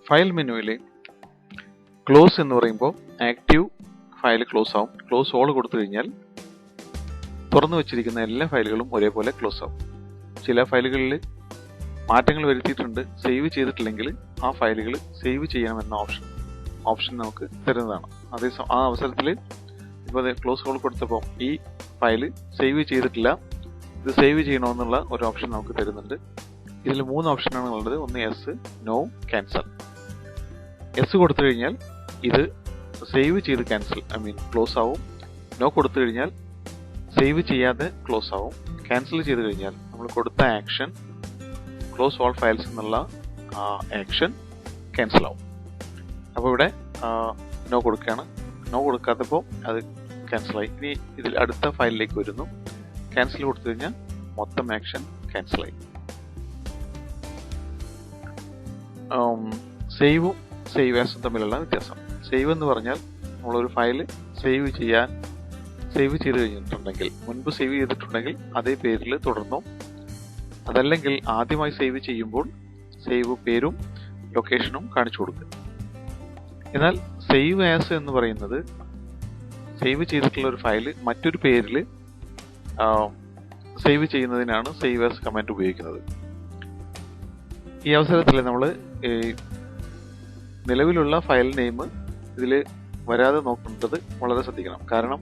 File മെനുവിൽ close എന്ന് പറയുമ്പോൾ ആക്റ്റീവ് ഫയൽ ക്ലോസ് ആവും. ക്ലോസ് ഓൾ കൊടുത്തു കഴിഞ്ഞാൽ തുറന്നു വെച്ചിരിക്കുന്ന എല്ലാ ഫയലുകളും ഒരേപോലെ ക്ലോസ് ആവും. ചില ഫയലുകളിൽ മാറ്റങ്ങൾ വരുത്തിയിട്ടുണ്ട്, സേവ് ചെയ്തിട്ടില്ലെങ്കിൽ ആ ഫയലുകൾ സേവ് ചെയ്യണമെന്ന ഓപ്ഷൻ നമുക്ക് തരുന്നതാണ്. ആ അവസരത്തിൽ ഇപ്പോൾ ക്ലോസ് ഓൾ കൊടുത്തപ്പോൾ ഈ ഫയൽ സേവ് ചെയ്തിട്ടില്ല, ഇത് സേവ് ചെയ്യണമെന്നുള്ള ഒരു ഓപ്ഷൻ നമുക്ക് തരുന്നുണ്ട്. ഇതിൽ 3 ഓപ്ഷനാണ് ഉള്ളത്. ഒന്ന് യെസ്, നോ, ക്യാൻസൽ. യെസ് കൊടുത്തു കഴിഞ്ഞാൽ ഇത് സേവ് ചെയ്ത് ക്ലോസ് ആവും. നോ കൊടുത്തു കഴിഞ്ഞാൽ സേവ് ചെയ്യാതെ ക്ലോസ് ആവും. ക്യാൻസൽ ചെയ്ത് കഴിഞ്ഞാൽ നമ്മൾ കൊടുത്ത ആക്ഷൻ ക്ലോസ് ഓൾ ഫയൽസ് എന്നുള്ള ആക്ഷൻ ക്യാൻസൽ ആവും. അപ്പോൾ ഇവിടെ നോ കൊടുക്കുകയാണ്. നോ കൊടുക്കാത്തപ്പോൾ അത് ക്യാൻസലായി. ഇനി ഇതിൽ അടുത്ത ഫയലിലേക്ക് വരുന്നു. ക്യാൻസൽ കൊടുത്തു കഴിഞ്ഞാൽ മൊത്തം ആക്ഷൻ ക്യാൻസലായി. സേവും സേവ് ആസും തമ്മിലുള്ള വ്യത്യാസം. സേവ് എന്ന് പറഞ്ഞാൽ നമ്മളൊരു ഫയൽ സേവ് ചെയ്ത് കഴിഞ്ഞിട്ടുണ്ടെങ്കിൽ, മുൻപ് സേവ് ചെയ്തിട്ടുണ്ടെങ്കിൽ അതേ പേരിൽ തുടർന്നു. അതല്ലെങ്കിൽ ആദ്യമായി സേവ് ചെയ്യുമ്പോൾ സേവ് പേരും ലൊക്കേഷനും കാണിച്ചു കൊടുക്കുക. എന്നാൽ സേവ് ആസ് എന്ന് പറയുന്നത് സേവ് ചെയ്തിട്ടുള്ള ഒരു ഫയൽ മറ്റൊരു പേരിൽ സേവ് ചെയ്യുന്നതിനാണ് സേവ് ആസ് കമാൻഡ് ഉപയോഗിക്കുന്നത്. ഈ അവസരത്തിൽ നമ്മൾ നിലവിലുള്ള ഫയൽ നെയിം ഇതിൽ വരാതെ നോക്കേണ്ടത് വളരെ ശ്രദ്ധിക്കണം. കാരണം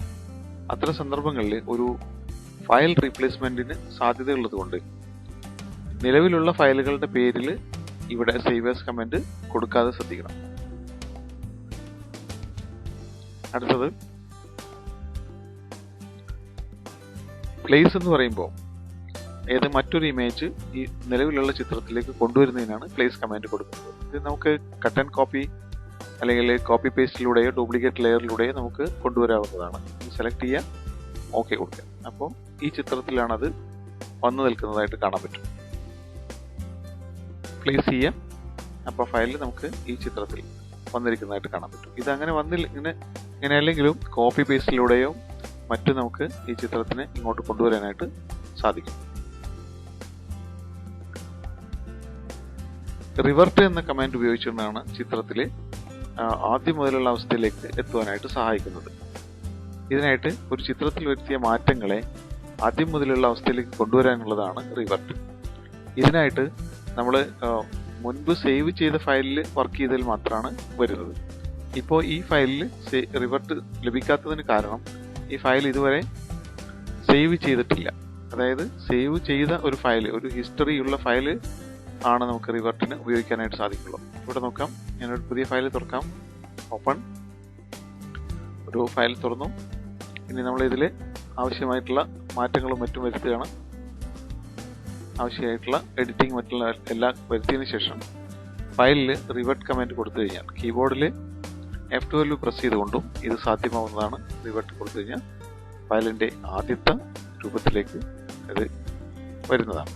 അത്തരം സന്ദർഭങ്ങളിൽ ഒരു ഫയൽ റീപ്ലേസ്മെന്റിന് സാധ്യതയുള്ളത് കൊണ്ട് നിലവിലുള്ള ഫയലുകളുടെ പേരിൽ ഇവിടെ സേവ് ആസ് കമാൻഡ് കൊടുക്കാതെ ശ്രദ്ധിക്കണം. അടുത്തത് പ്ലേസ് എന്ന് പറയുമ്പോൾ മറ്റൊരു ഇമേജ് ഈ നിലവിലുള്ള ചിത്രത്തിലേക്ക് കൊണ്ടുവരുന്നതിനാണ് പ്ലേസ് കമാൻഡ് കൊടുക്കുന്നത്. ഇത് നമുക്ക് കട്ട് ആൻഡ് കോപ്പി അല്ലെങ്കിൽ കോപ്പി പേസ്റ്റിലൂടെയോ ഡ്യൂപ്ലിക്കേറ്റ് ലെയറിലൂടെയോ നമുക്ക് കൊണ്ടുവരാവുന്നതാണ്. സെലക്ട് ചെയ്യാം, ഓക്കെ കൊടുക്കുക. അപ്പോൾ ഈ ചിത്രത്തിലാണ് അത് വന്നു നിൽക്കുന്നതായിട്ട് കാണാൻ പറ്റും. പ്ലേസ് ചെയ്യാം, അപ്പോൾ ഫയലിൽ നമുക്ക് ഈ ചിത്രത്തിൽ വന്നിരിക്കുന്നതായിട്ട് കാണാൻ പറ്റും. ഇതങ്ങനെ ഇങ്ങനെ അല്ലെങ്കിലും കോപ്പി പേസ്റ്റിലൂടെയോ മറ്റും നമുക്ക് ഈ ചിത്രത്തിനെ ഇങ്ങോട്ട് കൊണ്ടുവരാനായിട്ട് സാധിക്കും. റിവർട്ട് എന്ന കമാൻഡ് ഉപയോഗിച്ചുകൊണ്ടാണ് ചിത്രത്തിൽ ആദ്യം മുതലുള്ള അവസ്ഥയിലേക്ക് എത്തുവാനായിട്ട് സഹായിക്കുന്നത്. ഇതിനായിട്ട് ഒരു ചിത്രത്തിൽ വരുത്തിയ മാറ്റങ്ങളെ ആദ്യം മുതലുള്ള അവസ്ഥയിലേക്ക് കൊണ്ടുവരാനുള്ളതാണ് റിവർട്ട്. ഇതിനായിട്ട് നമ്മൾ മുൻപ് സേവ് ചെയ്ത ഫയലിൽ വർക്ക് ചെയ്തതിൽ മാത്രമാണ് വരുന്നത്. ഇപ്പോൾ ഈ ഫയലിൽ റിവർട്ട് ലഭിക്കാത്തതിന് കാരണം ഈ ഫയൽ ഇതുവരെ സേവ് ചെയ്തിട്ടില്ല. അതായത് സേവ് ചെയ്ത ഒരു ഫയൽ, ഒരു ഹിസ്റ്ററി ഉള്ള ഫയൽ ആണ് നമുക്ക് റിവർട്ടിന് ഉപയോഗിക്കാനായിട്ട് സാധിക്കുള്ളൂ. ഇവിടെ നോക്കാം, ഞാനൊരു പുതിയ ഫയൽ തുറക്കാം. ഓപ്പൺ, ഒരു ഫയൽ തുറന്നു. ഇനി നമ്മൾ ഇതിൽ ആവശ്യമായിട്ടുള്ള മാറ്റങ്ങളും മറ്റും വരുത്തുകയാണ്. ആവശ്യമായിട്ടുള്ള എഡിറ്റിംഗ് മറ്റുള്ള എല്ലാം വരുത്തിയതിനു ശേഷം ഫയലിൽ റിവർട്ട് കമാൻഡ് കൊടുത്തു കഴിഞ്ഞാൽ കീബോർഡിൽ F12 പ്രസ് ചെയ്തുകൊണ്ടും ഇത് സാധ്യമാവുന്നതാണ്. റിവർട്ട് കൊടുത്തു കഴിഞ്ഞാൽ ഫയലിൻ്റെ ആദ്യത്തെ രൂപത്തിലേക്ക് ഇത് വരുന്നതാണ്.